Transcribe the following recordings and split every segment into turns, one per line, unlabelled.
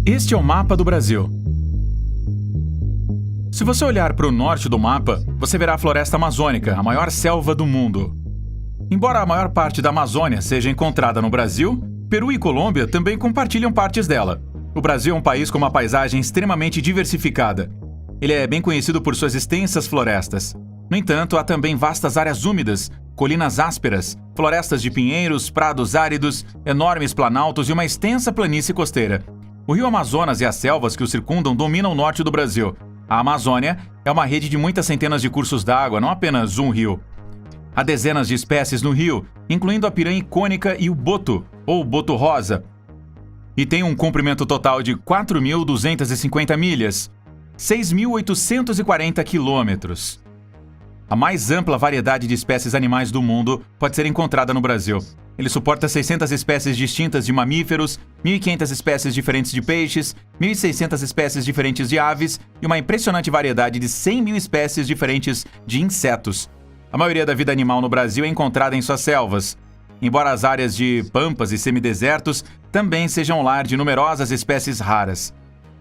Este é o mapa do Brasil. Se você olhar para o norte do mapa, você verá a floresta amazônica, a maior selva do mundo. Embora a maior parte da Amazônia seja encontrada no Brasil, Peru e Colômbia também compartilham partes dela. O Brasil é um país com uma paisagem extremamente diversificada. Ele é bem conhecido por suas extensas florestas. No entanto, há também vastas áreas úmidas, colinas ásperas, florestas de pinheiros, prados áridos, enormes planaltos e uma extensa planície costeira. O rio Amazonas e as selvas que o circundam dominam o norte do Brasil. A Amazônia é uma rede de muitas centenas de cursos d'água, não apenas um rio. Há dezenas de espécies no rio, incluindo a piranha icônica e o boto, ou boto rosa. E tem um comprimento total de 4.250 milhas, 6.840 quilômetros. A mais ampla variedade de espécies animais do mundo pode ser encontrada no Brasil. Ele suporta 600 espécies distintas de mamíferos, 1.500 espécies diferentes de peixes, 1.600 espécies diferentes de aves e uma impressionante variedade de 100.000 espécies diferentes de insetos. A maioria da vida animal no Brasil é encontrada em suas selvas, embora as áreas de pampas e semidesertos também sejam lar de numerosas espécies raras.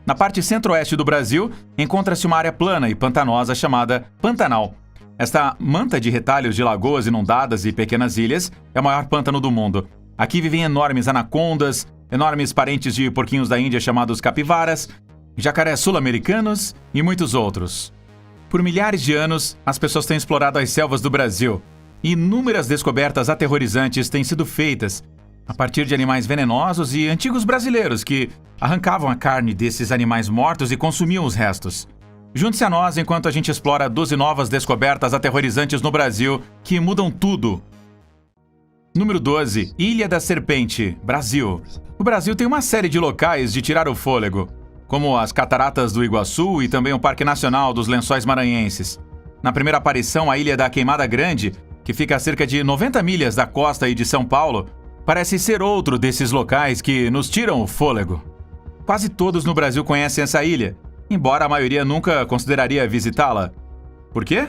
Na parte centro-oeste do Brasil, encontra-se uma área plana e pantanosa chamada Pantanal. Esta manta de retalhos de lagoas inundadas e pequenas ilhas é o maior pântano do mundo. Aqui vivem enormes anacondas, enormes parentes de porquinhos da Índia chamados capivaras, jacarés sul-americanos e muitos outros. Por milhares de anos, as pessoas têm explorado as selvas do Brasil e inúmeras descobertas aterrorizantes têm sido feitas a partir de animais venenosos e antigos brasileiros que arrancavam a carne desses animais mortos e consumiam os restos. Junte-se a nós enquanto a gente explora 12 novas descobertas aterrorizantes no Brasil que mudam tudo. Número 12. Ilha da Serpente, Brasil. O Brasil tem uma série de locais de tirar o fôlego, como as Cataratas do Iguaçu e também o Parque Nacional dos Lençóis Maranhenses. Na primeira aparição, a Ilha da Queimada Grande, que fica a cerca de 90 milhas da costa e de São Paulo, parece ser outro desses locais que nos tiram o fôlego. Quase todos no Brasil conhecem essa ilha, embora a maioria nunca consideraria visitá-la. Por quê?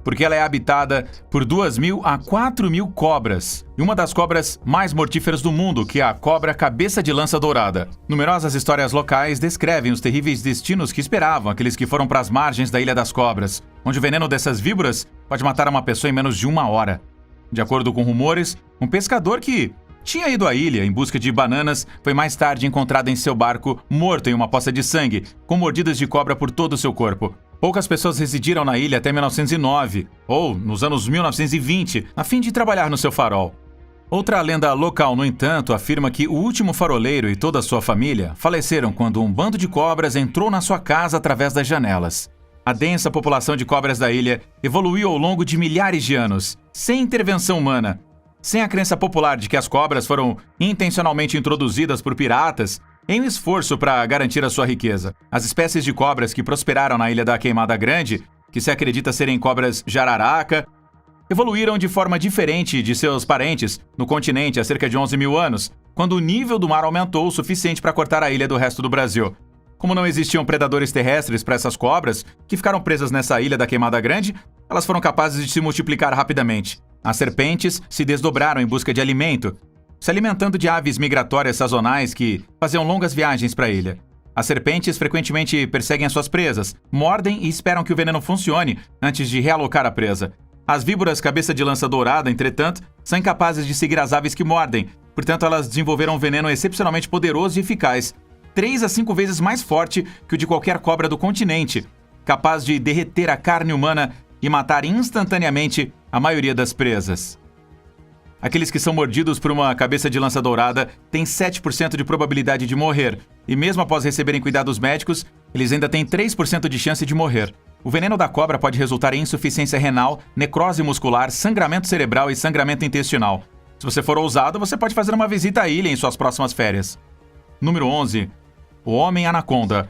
Porque ela é habitada por 2.000 a 4.000 cobras, e uma das cobras mais mortíferas do mundo, que é a cobra cabeça de lança dourada. Numerosas histórias locais descrevem os terríveis destinos que esperavam aqueles que foram para as margens da Ilha das Cobras, onde o veneno dessas víboras pode matar uma pessoa em menos de uma hora. De acordo com rumores, um pescador que tinha ido à ilha em busca de bananas foi mais tarde encontrado em seu barco, morto em uma poça de sangue, com mordidas de cobra por todo o seu corpo. Poucas pessoas residiram na ilha até 1909, ou nos anos 1920, a fim de trabalhar no seu farol. Outra lenda local, no entanto, afirma que o último faroleiro e toda a sua família faleceram quando um bando de cobras entrou na sua casa através das janelas. A densa população de cobras da ilha evoluiu ao longo de milhares de anos, sem intervenção humana. Sem a crença popular de que as cobras foram intencionalmente introduzidas por piratas em um esforço para garantir a sua riqueza. As espécies de cobras que prosperaram na Ilha da Queimada Grande, que se acredita serem cobras jararaca, evoluíram de forma diferente de seus parentes no continente há cerca de 11.000 anos, quando o nível do mar aumentou o suficiente para cortar a ilha do resto do Brasil. Como não existiam predadores terrestres para essas cobras, que ficaram presas nessa Ilha da Queimada Grande, elas foram capazes de se multiplicar rapidamente. As serpentes se desdobraram em busca de alimento, se alimentando de aves migratórias sazonais que faziam longas viagens para a ilha. As serpentes frequentemente perseguem as suas presas, mordem e esperam que o veneno funcione antes de realocar a presa. As víboras cabeça de lança dourada, entretanto, são incapazes de seguir as aves que mordem, portanto elas desenvolveram um veneno excepcionalmente poderoso e eficaz, 3 a 5 vezes mais forte que o de qualquer cobra do continente, capaz de derreter a carne humana e matar instantaneamente a maioria das presas. Aqueles que são mordidos por uma cabeça de lança dourada têm 7% de probabilidade de morrer, e mesmo após receberem cuidados médicos, eles ainda têm 3% de chance de morrer. O veneno da cobra pode resultar em insuficiência renal, necrose muscular, sangramento cerebral e sangramento intestinal. Se você for ousado, você pode fazer uma visita à ilha em suas próximas férias. Número 11. O Homem-Anaconda.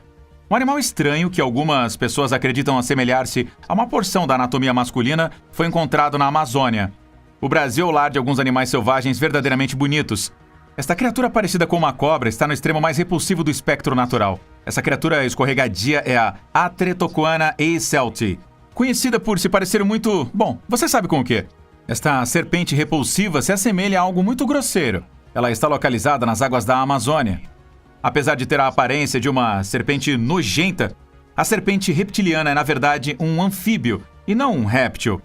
Um animal estranho que algumas pessoas acreditam assemelhar-se a uma porção da anatomia masculina foi encontrado na Amazônia. O Brasil é o lar de alguns animais selvagens verdadeiramente bonitos. Esta criatura parecida com uma cobra está no extremo mais repulsivo do espectro natural. Essa criatura escorregadia é a Atretocoana eiselti, conhecida por se parecer muito... Bom, você sabe com o quê? Esta serpente repulsiva se assemelha a algo muito grosseiro. Ela está localizada nas águas da Amazônia. Apesar de ter a aparência de uma serpente nojenta, a serpente reptiliana é, na verdade, um anfíbio e não um réptil.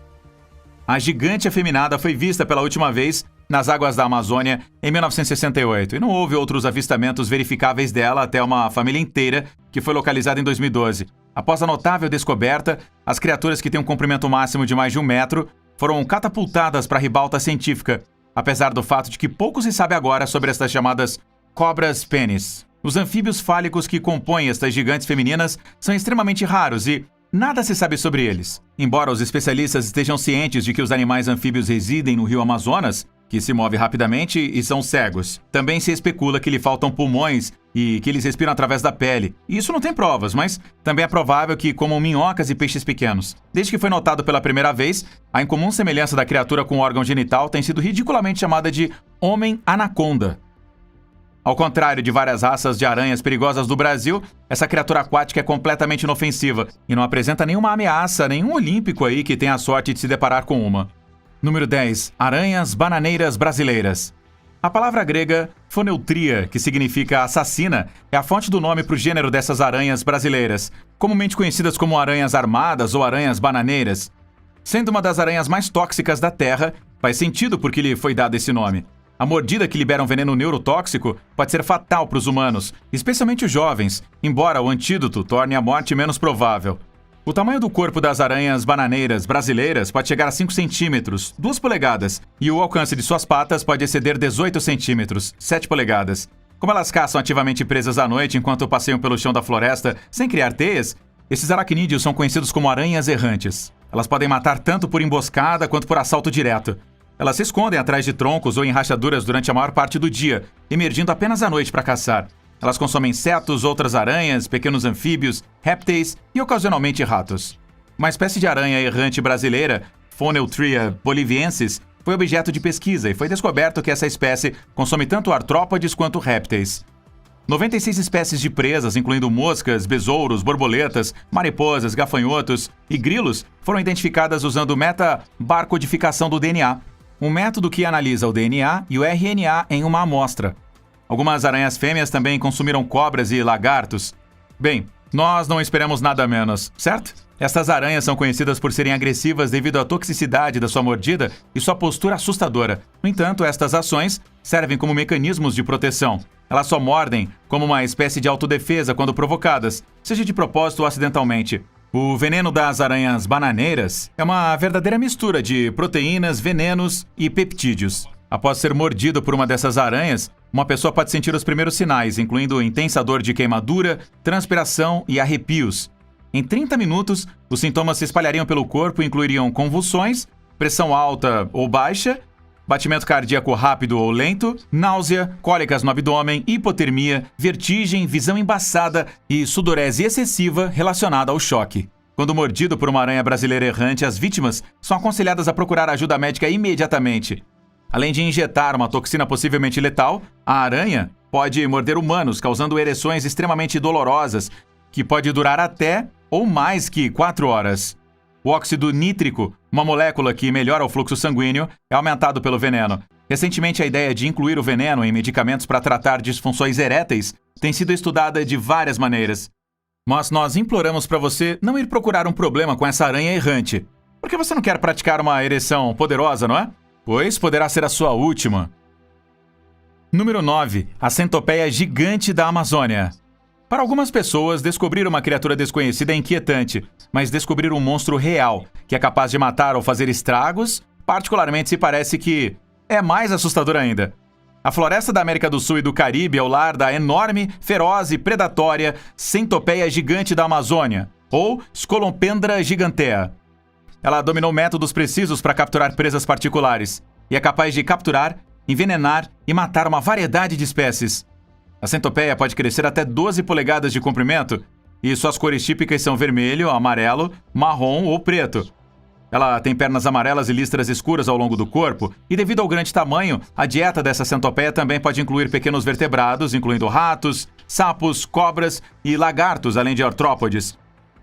A gigante afeminada foi vista pela última vez nas águas da Amazônia em 1968 e não houve outros avistamentos verificáveis dela até uma família inteira que foi localizada em 2012. Após a notável descoberta, as criaturas que têm um comprimento máximo de mais de 1 metro foram catapultadas para a ribalta científica, apesar do fato de que pouco se sabe agora sobre estas chamadas cobras pênis. Os anfíbios fálicos que compõem estas gigantes femininas são extremamente raros e nada se sabe sobre eles. Embora os especialistas estejam cientes de que os animais anfíbios residem no rio Amazonas, que se move rapidamente e são cegos, também se especula que lhe faltam pulmões e que eles respiram através da pele. Isso não tem provas, mas também é provável que comam minhocas e peixes pequenos. Desde que foi notado pela primeira vez, a incomum semelhança da criatura com o órgão genital tem sido ridiculamente chamada de homem-anaconda. Ao contrário de várias raças de aranhas perigosas do Brasil, essa criatura aquática é completamente inofensiva e não apresenta nenhuma ameaça, nenhum olímpico aí que tenha a sorte de se deparar com uma. Número 10. Aranhas bananeiras brasileiras. A palavra grega phoneutria, que significa assassina, é a fonte do nome para o gênero dessas aranhas brasileiras, comumente conhecidas como aranhas armadas ou aranhas bananeiras. Sendo uma das aranhas mais tóxicas da Terra, faz sentido por que lhe foi dado esse nome. A mordida que libera um veneno neurotóxico pode ser fatal para os humanos, especialmente os jovens, embora o antídoto torne a morte menos provável. O tamanho do corpo das aranhas bananeiras brasileiras pode chegar a 5 centímetros, 2 polegadas, e o alcance de suas patas pode exceder 18 centímetros, 7 polegadas. Como elas caçam ativamente presas à noite enquanto passeiam pelo chão da floresta sem criar teias, esses aracnídeos são conhecidos como aranhas errantes. Elas podem matar tanto por emboscada quanto por assalto direto. Elas se escondem atrás de troncos ou em rachaduras durante a maior parte do dia, emergindo apenas à noite para caçar. Elas consomem insetos, outras aranhas, pequenos anfíbios, répteis e ocasionalmente ratos. Uma espécie de aranha errante brasileira, Phoneutria boliviensis, foi objeto de pesquisa e foi descoberto que essa espécie consome tanto artrópodes quanto répteis. 96 espécies de presas, incluindo moscas, besouros, borboletas, mariposas, gafanhotos e grilos, foram identificadas usando metabarcodificação do DNA, um método que analisa o DNA e o RNA em uma amostra. Algumas aranhas fêmeas também consumiram cobras e lagartos. Bem, nós não esperamos nada menos, certo? Estas aranhas são conhecidas por serem agressivas devido à toxicidade da sua mordida e sua postura assustadora. No entanto, estas ações servem como mecanismos de proteção. Elas só mordem como uma espécie de autodefesa quando provocadas, seja de propósito ou acidentalmente. O veneno das aranhas bananeiras é uma verdadeira mistura de proteínas, venenos e peptídeos. Após ser mordido por uma dessas aranhas, uma pessoa pode sentir os primeiros sinais, incluindo intensa dor de queimadura, transpiração e arrepios. Em 30 minutos, os sintomas se espalhariam pelo corpo e incluiriam convulsões, pressão alta ou baixa, batimento cardíaco rápido ou lento, náusea, cólicas no abdômen, hipotermia, vertigem, visão embaçada e sudorese excessiva relacionada ao choque. Quando mordido por uma aranha brasileira errante, as vítimas são aconselhadas a procurar ajuda médica imediatamente. Além de injetar uma toxina possivelmente letal, a aranha pode morder humanos, causando ereções extremamente dolorosas, que pode durar até ou mais que 4 horas. O óxido nítrico, uma molécula que melhora o fluxo sanguíneo, é aumentado pelo veneno. Recentemente, a ideia de incluir o veneno em medicamentos para tratar disfunções eréteis tem sido estudada de várias maneiras. Mas nós imploramos para você não ir procurar um problema com essa aranha errante. Porque você não quer praticar uma ereção poderosa, não é? Pois poderá ser a sua última. Número 9. A centopeia gigante da Amazônia. Para algumas pessoas, descobrir uma criatura desconhecida é inquietante, mas descobrir um monstro real, que é capaz de matar ou fazer estragos, particularmente se parece que é mais assustador ainda. A floresta da América do Sul e do Caribe é o lar da enorme, feroz e predatória centopeia gigante da Amazônia, ou Scolompendra gigantea. Ela dominou métodos precisos para capturar presas particulares e é capaz de capturar, envenenar e matar uma variedade de espécies. A centopeia pode crescer até 12 polegadas de comprimento e suas cores típicas são vermelho, amarelo, marrom ou preto. Ela tem pernas amarelas e listras escuras ao longo do corpo e, devido ao grande tamanho, a dieta dessa centopeia também pode incluir pequenos vertebrados, incluindo ratos, sapos, cobras e lagartos, além de artrópodes.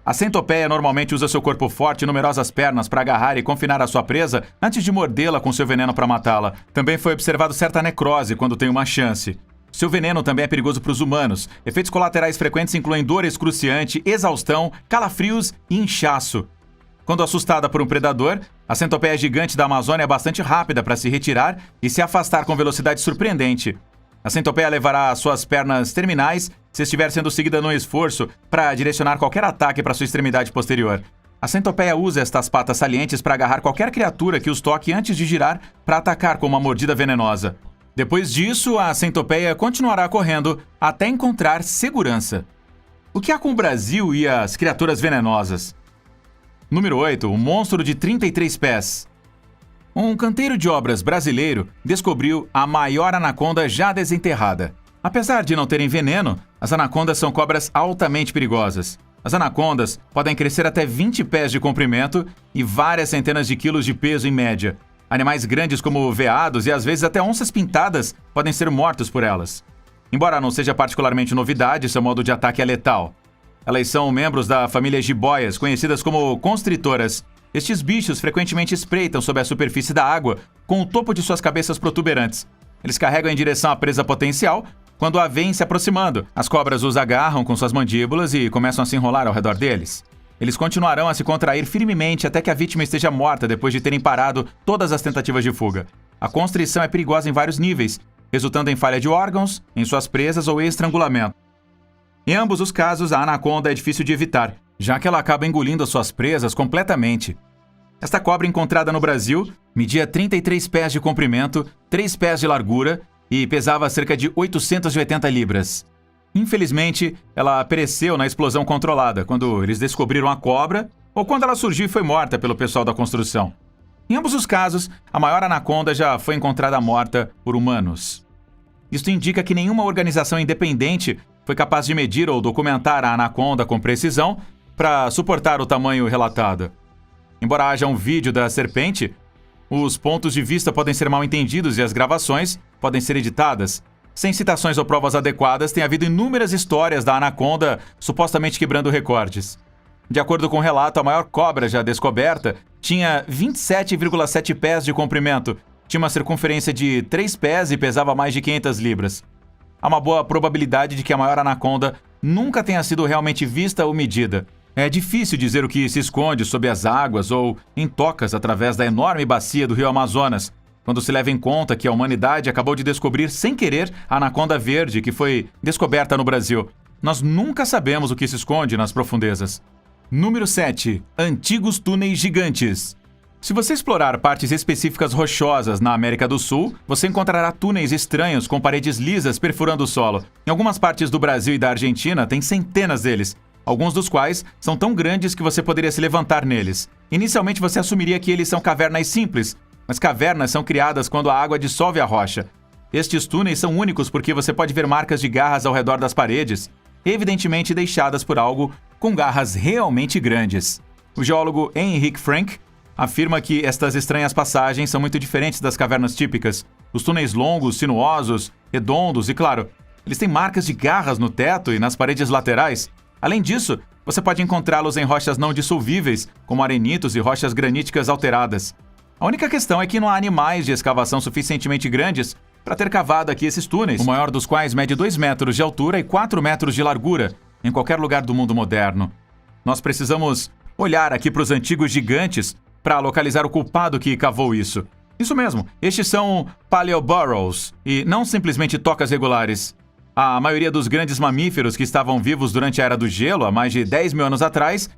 A centopeia normalmente usa seu corpo forte e numerosas pernas para agarrar e confinar a sua presa antes de mordê-la com seu veneno para matá-la. Também foi observado certa necrose quando tem uma chance. Seu veneno também é perigoso para os humanos. Efeitos colaterais frequentes incluem dor excruciante, exaustão, calafrios e inchaço. Quando assustada por um predador, a centopeia gigante da Amazônia é bastante rápida para se retirar e se afastar com velocidade surpreendente. A centopeia levará suas pernas terminais se estiver sendo seguida no esforço para direcionar qualquer ataque para sua extremidade posterior. A centopeia usa estas patas salientes para agarrar qualquer criatura que os toque antes de girar para atacar com uma mordida venenosa. Depois disso, a centopeia continuará correndo até encontrar segurança. O que há com o Brasil e as criaturas venenosas? Número 8. O monstro de 33 pés. Um canteiro de obras brasileiro descobriu a maior anaconda já desenterrada. Apesar de não terem veneno, as anacondas são cobras altamente perigosas. As anacondas podem crescer até 20 pés de comprimento e várias centenas de quilos de peso em média. Animais grandes como veados e às vezes até onças pintadas podem ser mortos por elas. Embora não seja particularmente novidade, seu modo de ataque é letal. Elas são membros da família jiboias, conhecidas como constritoras. Estes bichos frequentemente espreitam sob a superfície da água com o topo de suas cabeças protuberantes. Eles carregam em direção à presa potencial quando a veem se aproximando. As cobras os agarram com suas mandíbulas e começam a se enrolar ao redor deles. Eles continuarão a se contrair firmemente até que a vítima esteja morta depois de terem parado todas as tentativas de fuga. A constrição é perigosa em vários níveis, resultando em falha de órgãos, em suas presas ou estrangulamento. Em ambos os casos, a anaconda é difícil de evitar, já que ela acaba engolindo as suas presas completamente. Esta cobra encontrada no Brasil media 33 pés de comprimento, 3 pés de largura e pesava cerca de 880 libras. Infelizmente, ela pereceu na explosão controlada, quando eles descobriram a cobra ou quando ela surgiu e foi morta pelo pessoal da construção. Em ambos os casos, a maior anaconda já foi encontrada morta por humanos. Isto indica que nenhuma organização independente foi capaz de medir ou documentar a anaconda com precisão para suportar o tamanho relatado. Embora haja um vídeo da serpente, os pontos de vista podem ser mal entendidos e as gravações podem ser editadas. Sem citações ou provas adequadas, tem havido inúmeras histórias da anaconda supostamente quebrando recordes. De acordo com o relato, a maior cobra já descoberta tinha 27,7 pés de comprimento, tinha uma circunferência de 3 pés e pesava mais de 500 libras. Há uma boa probabilidade de que a maior anaconda nunca tenha sido realmente vista ou medida. É difícil dizer o que se esconde sob as águas ou em tocas através da enorme bacia do rio Amazonas, quando se leva em conta que a humanidade acabou de descobrir sem querer a anaconda verde que foi descoberta no Brasil. Nós nunca sabemos o que se esconde nas profundezas. Número 7. Antigos túneis gigantes. Se você explorar partes específicas rochosas na América do Sul, você encontrará túneis estranhos com paredes lisas perfurando o solo. Em algumas partes do Brasil e da Argentina, tem centenas deles, alguns dos quais são tão grandes que você poderia se levantar neles. Inicialmente você assumiria que eles são cavernas simples, mas cavernas são criadas quando a água dissolve a rocha. Estes túneis são únicos porque você pode ver marcas de garras ao redor das paredes, evidentemente deixadas por algo com garras realmente grandes. O geólogo Henrik Frank afirma que estas estranhas passagens são muito diferentes das cavernas típicas. Os túneis longos, sinuosos, redondos e, claro, eles têm marcas de garras no teto e nas paredes laterais. Além disso, você pode encontrá-los em rochas não dissolvíveis, como arenitos e rochas graníticas alteradas. A única questão é que não há animais de escavação suficientemente grandes para ter cavado aqui esses túneis, o maior dos quais mede 2 metros de altura e 4 metros de largura, em qualquer lugar do mundo moderno. Nós precisamos olhar aqui para os antigos gigantes para localizar o culpado que cavou isso. Isso mesmo, estes são paleoburrows e não simplesmente tocas regulares. A maioria dos grandes mamíferos que estavam vivos durante a Era do Gelo, há mais de 10 mil anos atrás,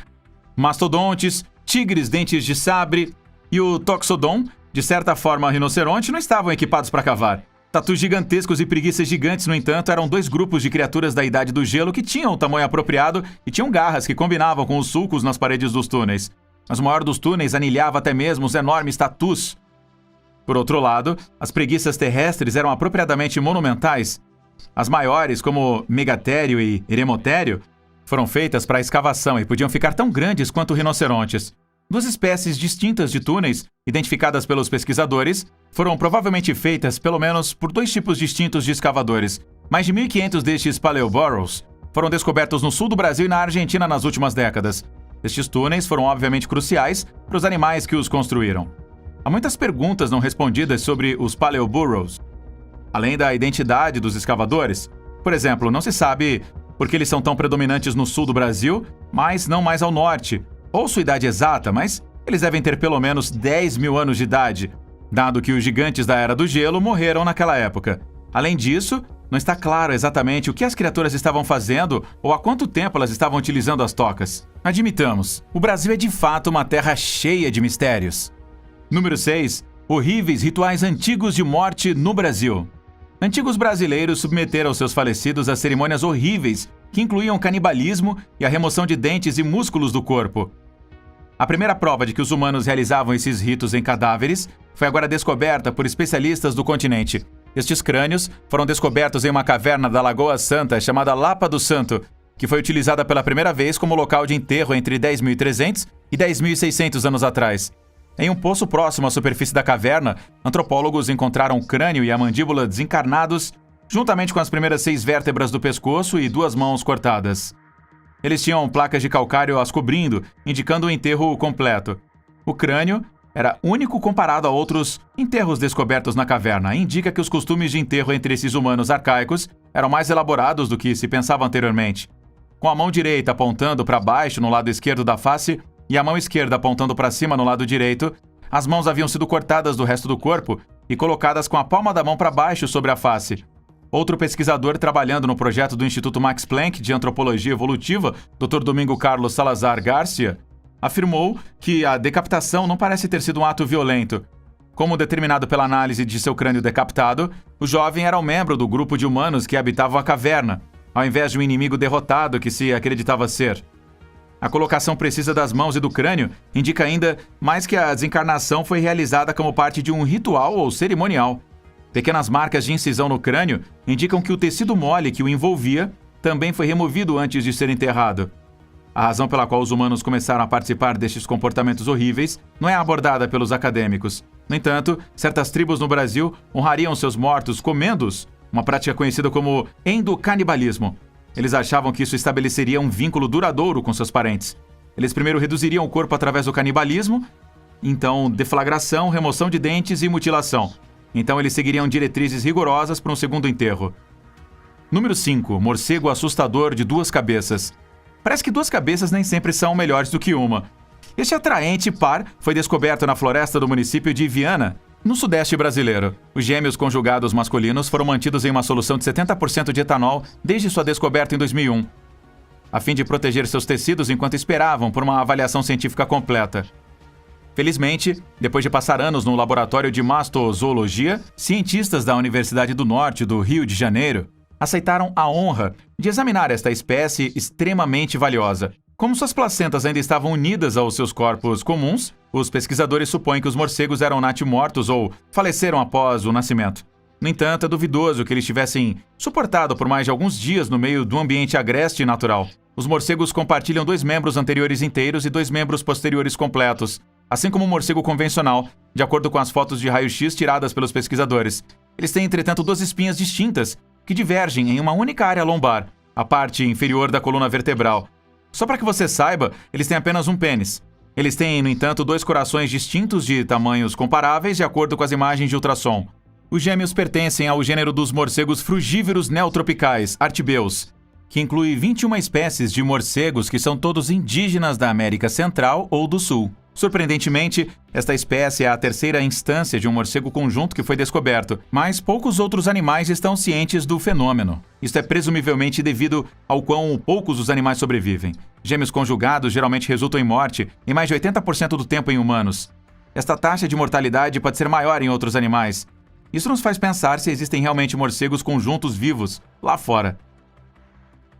mastodontes, tigres dentes de sabre e o toxodon, de certa forma rinoceronte, não estavam equipados para cavar. Tatus gigantescos e preguiças gigantes, no entanto, eram 2 grupos de criaturas da Idade do Gelo que tinham o tamanho apropriado e tinham garras que combinavam com os sulcos nas paredes dos túneis. Mas o maior dos túneis anilhava até mesmo os enormes tatus. Por outro lado, as preguiças terrestres eram apropriadamente monumentais. As maiores, como Megatério e Eremotério, foram feitas para escavação e podiam ficar tão grandes quanto rinocerontes. 2 espécies distintas de túneis, identificadas pelos pesquisadores, foram provavelmente feitas pelo menos por 2 tipos distintos de escavadores. Mais de 1.500 destes paleoburrows foram descobertos no sul do Brasil e na Argentina nas últimas décadas. Estes túneis foram obviamente cruciais para os animais que os construíram. Há muitas perguntas não respondidas sobre os paleoburrows. além da identidade dos escavadores. Por exemplo, não se sabe por que eles são tão predominantes no sul do Brasil, mas não mais ao norte, ou sua idade exata, mas eles devem ter pelo menos 10 mil anos de idade, dado que os gigantes da Era do Gelo morreram naquela época. Além disso, não está claro exatamente o que as criaturas estavam fazendo ou há quanto tempo elas estavam utilizando as tocas. Admitamos, o Brasil é de fato uma terra cheia de mistérios. Número 6. Horríveis rituais antigos de morte no Brasil. Antigos brasileiros submeteram seus falecidos a cerimônias horríveis que incluíam canibalismo e a remoção de dentes e músculos do corpo. A primeira prova de que os humanos realizavam esses ritos em cadáveres foi agora descoberta por especialistas do continente. Estes crânios foram descobertos em uma caverna da Lagoa Santa chamada Lapa do Santo, que foi utilizada pela primeira vez como local de enterro entre 10.300 e 10.600 anos atrás. Em um poço próximo à superfície da caverna, antropólogos encontraram o crânio e a mandíbula desencarnados, juntamente com as primeiras 6 vértebras do pescoço e 2 mãos cortadas. Eles tinham placas de calcário as cobrindo, indicando o enterro completo. O crânio era único comparado a outros enterros descobertos na caverna. Indica que os costumes de enterro entre esses humanos arcaicos eram mais elaborados do que se pensava anteriormente. Com a mão direita apontando para baixo no lado esquerdo da face e a mão esquerda apontando para cima no lado direito, as mãos haviam sido cortadas do resto do corpo e colocadas com a palma da mão para baixo sobre a face. Outro pesquisador trabalhando no projeto do Instituto Max Planck de Antropologia Evolutiva, Dr. Domingo Carlos Salazar Garcia, afirmou que a decapitação não parece ter sido um ato violento. Como determinado pela análise de seu crânio decapitado, o jovem era um membro do grupo de humanos que habitavam a caverna, ao invés de um inimigo derrotado que se acreditava ser. A colocação precisa das mãos e do crânio indica ainda mais que a desencarnação foi realizada como parte de um ritual ou cerimonial. Pequenas marcas de incisão no crânio indicam que o tecido mole que o envolvia também foi removido antes de ser enterrado. A razão pela qual os humanos começaram a participar destes comportamentos horríveis não é abordada pelos acadêmicos. No entanto, certas tribos no Brasil honrariam seus mortos comendo-os, uma prática conhecida como endocanibalismo. Eles achavam que isso estabeleceria um vínculo duradouro com seus parentes. Eles primeiro reduziriam o corpo através do canibalismo, então deflagração, remoção de dentes e mutilação. Então eles seguiriam diretrizes rigorosas para um segundo enterro. Número 5. Morcego assustador de 2 cabeças. Parece que 2 cabeças nem sempre são melhores do que uma. Este atraente par foi descoberto na floresta do município de Viana, no sudeste brasileiro. Os gêmeos conjugados masculinos foram mantidos em uma solução de 70% de etanol desde sua descoberta em 2001, a fim de proteger seus tecidos enquanto esperavam por uma avaliação científica completa. Felizmente, depois de passar anos no laboratório de mastozoologia, cientistas da Universidade do Norte do Rio de Janeiro aceitaram a honra de examinar esta espécie extremamente valiosa. Como suas placentas ainda estavam unidas aos seus corpos comuns, os pesquisadores supõem que os morcegos eram natimortos ou faleceram após o nascimento. No entanto, é duvidoso que eles tivessem suportado por mais de alguns dias no meio do ambiente agreste e natural. Os morcegos compartilham 2 membros anteriores inteiros e 2 membros posteriores completos, assim como o morcego convencional, de acordo com as fotos de raio-x tiradas pelos pesquisadores. Eles têm, entretanto, 2 espinhas distintas, que divergem em uma única área lombar, a parte inferior da coluna vertebral. Só para que você saiba, eles têm apenas um pênis. Eles têm, no entanto, 2 corações distintos de tamanhos comparáveis de acordo com as imagens de ultrassom. Os gêmeos pertencem ao gênero dos morcegos frugívoros neotropicais, Artibeus, que inclui 21 espécies de morcegos que são todos indígenas da América Central ou do Sul. Surpreendentemente, esta espécie é a 3ª instância de um morcego conjunto que foi descoberto, mas poucos outros animais estão cientes do fenômeno. Isto é presumivelmente devido ao quão poucos os animais sobrevivem. Gêmeos conjugados geralmente resultam em morte em mais de 80% do tempo em humanos. Esta taxa de mortalidade pode ser maior em outros animais. Isso nos faz pensar se existem realmente morcegos conjuntos vivos lá fora.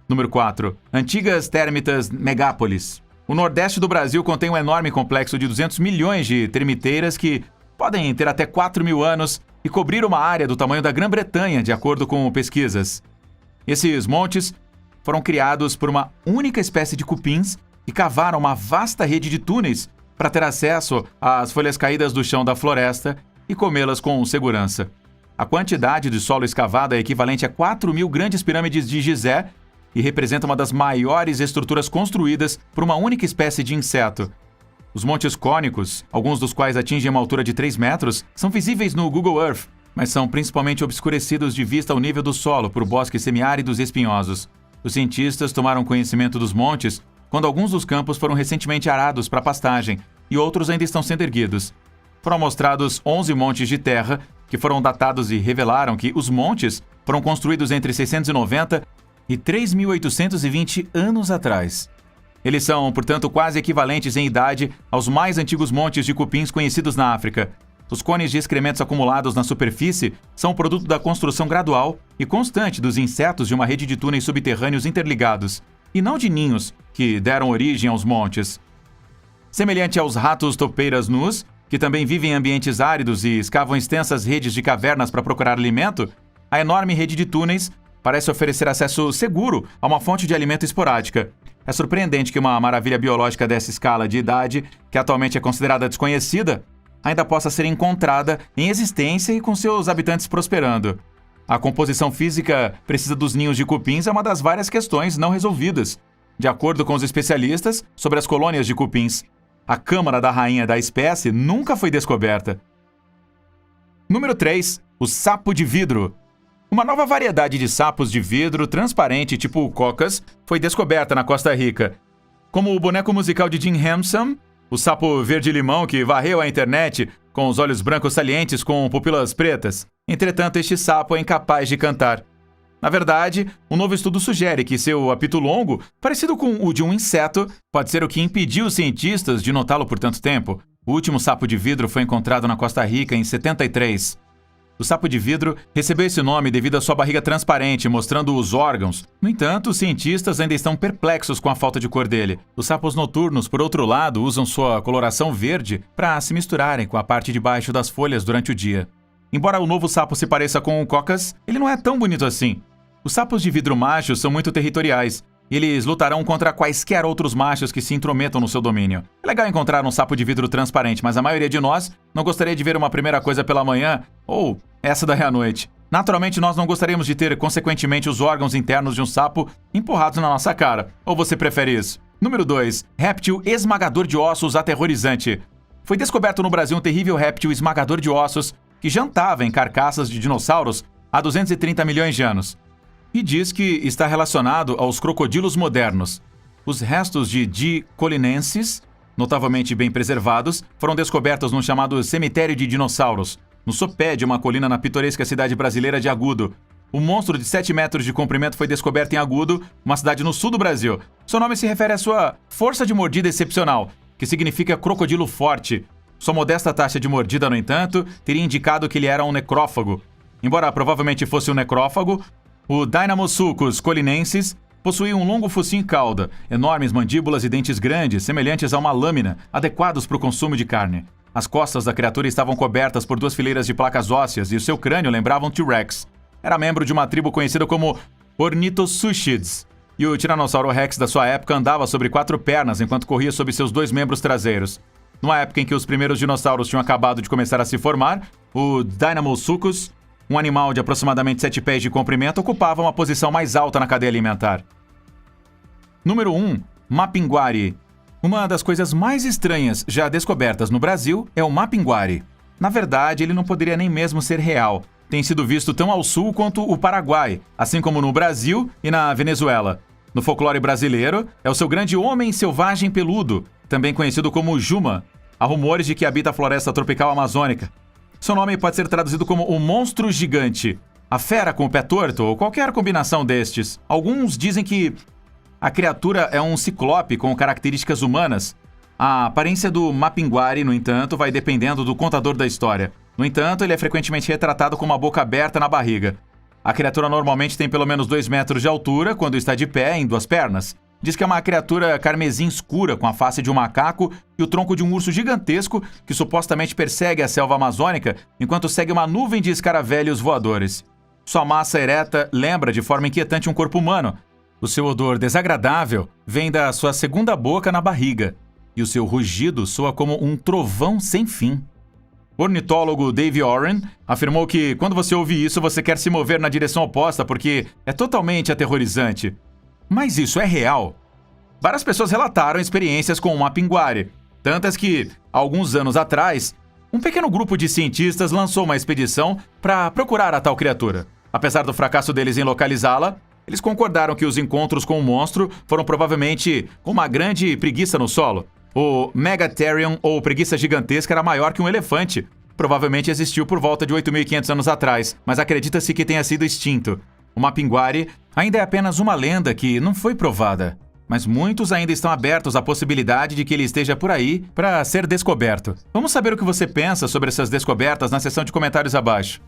Número 4. Antigas termitas megápolis. O nordeste do Brasil contém um enorme complexo de 200 milhões de termiteiras que podem ter até 4.000 anos e cobrir uma área do tamanho da Grã-Bretanha, de acordo com pesquisas. Esses montes foram criados por uma única espécie de cupins que cavaram uma vasta rede de túneis para ter acesso às folhas caídas do chão da floresta e comê-las com segurança. A quantidade de solo escavado é equivalente a 4.000 grandes pirâmides de Gizé e representa uma das maiores estruturas construídas por uma única espécie de inseto. Os montes cônicos, alguns dos quais atingem uma altura de 3 metros, são visíveis no Google Earth mas são principalmente obscurecidos de vista ao nível do solo por bosques semiáridos e espinhosos. Os cientistas tomaram conhecimento dos montes quando alguns dos campos foram recentemente arados para pastagem e outros ainda estão sendo erguidos. Foram mostrados 11 montes de terra que foram datados e revelaram que os montes foram construídos entre 690 e 3.820 anos atrás. Eles são, portanto, quase equivalentes em idade aos mais antigos montes de cupins conhecidos na África. Os cones de excrementos acumulados na superfície são produto da construção gradual e constante dos insetos de uma rede de túneis subterrâneos interligados, e não de ninhos que deram origem aos montes. Semelhante aos ratos topeiras nus, que também vivem em ambientes áridos e escavam extensas redes de cavernas para procurar alimento, a enorme rede de túneis parece oferecer acesso seguro a uma fonte de alimento esporádica. É surpreendente que uma maravilha biológica dessa escala de idade, que atualmente é considerada desconhecida, ainda possa ser encontrada em existência e com seus habitantes prosperando. A composição física precisa dos ninhos de cupins é uma das várias questões não resolvidas. De acordo com os especialistas sobre as colônias de cupins, a câmara da rainha da espécie nunca foi descoberta. Número 3. O sapo de vidro. Uma nova variedade de sapos de vidro transparente tipo cocas foi descoberta na Costa Rica. Como o boneco musical de Jim Henson, o sapo verde-limão que varreu a internet com os olhos brancos salientes com pupilas pretas. Entretanto, este sapo é incapaz de cantar. Na verdade, um novo estudo sugere que seu apito longo, parecido com o de um inseto, pode ser o que impediu os cientistas de notá-lo por tanto tempo. O último sapo de vidro foi encontrado na Costa Rica em 73. O sapo de vidro recebeu esse nome devido à sua barriga transparente, mostrando os órgãos. No entanto, os cientistas ainda estão perplexos com a falta de cor dele. Os sapos noturnos, por outro lado, usam sua coloração verde para se misturarem com a parte de baixo das folhas durante o dia. Embora o novo sapo se pareça com o cocas, ele não é tão bonito assim. Os sapos de vidro machos são muito territoriais. Eles lutarão contra quaisquer outros machos que se intrometam no seu domínio. É legal encontrar um sapo de vidro transparente, mas a maioria de nós não gostaria de ver uma primeira coisa pela manhã ou essa daí à noite. Naturalmente, nós não gostaríamos de ter, consequentemente, os órgãos internos de um sapo empurrados na nossa cara. Ou você prefere isso? Número 2. Réptil esmagador de ossos aterrorizante. Foi descoberto no Brasil um terrível réptil esmagador de ossos que jantava em carcaças de dinossauros há 230 milhões de anos. E diz que está relacionado aos crocodilos modernos. Os restos de D. colinensis, notavelmente bem preservados, foram descobertos no chamado Cemitério de Dinossauros, no sopé de uma colina na pitoresca cidade brasileira de Agudo. O monstro de 7 metros de comprimento foi descoberto em Agudo, uma cidade no sul do Brasil. Seu nome se refere à sua força de mordida excepcional, que significa crocodilo forte. Sua modesta taxa de mordida, no entanto, teria indicado que ele era um necrófago. Embora provavelmente fosse um necrófago, o Deinamyosuchus colinensis possuía um longo focinho e cauda, enormes mandíbulas e dentes grandes, semelhantes a uma lâmina, adequados para o consumo de carne. As costas da criatura estavam cobertas por 2 fileiras de placas ósseas e o seu crânio lembrava um T-Rex. Era membro de uma tribo conhecida como Ornithosuchids. E o Tiranossauro Rex da sua época andava sobre 4 pernas enquanto corria sob seus 2 membros traseiros. Numa época em que os primeiros dinossauros tinham acabado de começar a se formar, o Deinamyosuchus, um animal de aproximadamente 7 pés de comprimento, ocupava uma posição mais alta na cadeia alimentar. Número 1. Mapinguari. Uma das coisas mais estranhas já descobertas no Brasil é o mapinguari. Na verdade, ele não poderia nem mesmo ser real. Tem sido visto tão ao sul quanto o Paraguai, assim como no Brasil e na Venezuela. No folclore brasileiro, é o seu grande homem selvagem peludo, também conhecido como Juma. Há rumores de que habita a floresta tropical amazônica. Seu nome pode ser traduzido como o monstro gigante, a fera com o pé torto ou qualquer combinação destes. Alguns dizem que a criatura é um ciclope com características humanas. A aparência do mapinguari, no entanto, vai dependendo do contador da história. No entanto, ele é frequentemente retratado com uma boca aberta na barriga. A criatura normalmente tem pelo menos 2 metros de altura quando está de pé em 2 pernas. Diz que é uma criatura carmesim escura com a face de um macaco e o tronco de um urso gigantesco que supostamente persegue a selva amazônica enquanto segue uma nuvem de escaravelhos voadores. Sua massa ereta lembra de forma inquietante um corpo humano. O seu odor desagradável vem da sua segunda boca na barriga e o seu rugido soa como um trovão sem fim. O ornitólogo Dave Oren afirmou que quando você ouve isso você quer se mover na direção oposta porque é totalmente aterrorizante. Mas isso é real? Várias pessoas relataram experiências com o mapinguari, tantas que, alguns anos atrás, Um pequeno grupo de cientistas lançou uma expedição para procurar a tal criatura. Apesar do fracasso deles em localizá-la, eles concordaram que os encontros com o monstro foram provavelmente com uma grande preguiça no solo. O Megatherium, ou preguiça gigantesca, era maior que um elefante. Provavelmente existiu por volta de 8.500 anos atrás, mas acredita-se que tenha sido extinto. O Mapinguari ainda é apenas uma lenda que não foi provada, mas muitos ainda estão abertos à possibilidade de que ele esteja por aí para ser descoberto. Vamos saber o que você pensa sobre essas descobertas na seção de comentários abaixo.